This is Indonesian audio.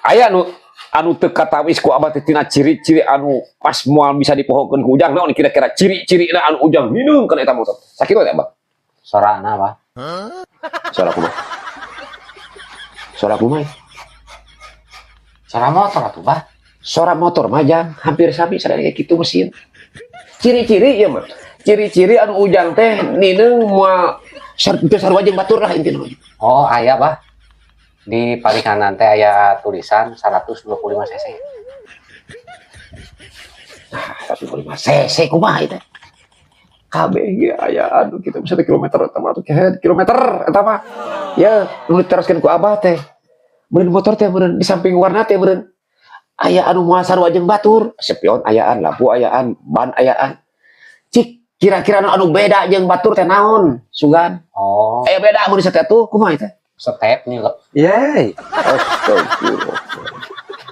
aya anu teu katawis ku abah teh tina ciri-ciri anu pas moal bisa dipohokeun ku ujang naon kira-kira ciri-cirina anu ujang minum kana eta motor. Sakitu teh Abah. Sorana, Bah. Suara kumaha? Suara kumaha? Suara motor atuh, Bah. Suara motor mah jang hampir sami sadaya kitu mesin. Ciri-ciri ieu mah. Ciri-ciri anu ujang teh nineung moal sarua jeung batur lah intina. Oh, aya, Bah. Di paling kanan teh aya tulisan 125 cc. Tapi 5 cc kumaha eta? KBG aya anu kitu bisa kilometer eta mah atuh kilometer eta mah. Ya, nu diteruskeun ku Abah teh. Meureun motor teh meureun di samping warna teh meureun aya anu moal sarua jeung batur, spion ayaan, lampu ayaan, ban ayaan. Cik, kira-kira anu beda jeung batur teh naon? Sugan. Oh, Aya beda mun di satea tuh kumaha eta? step nih, Yeay. Astagfirullah.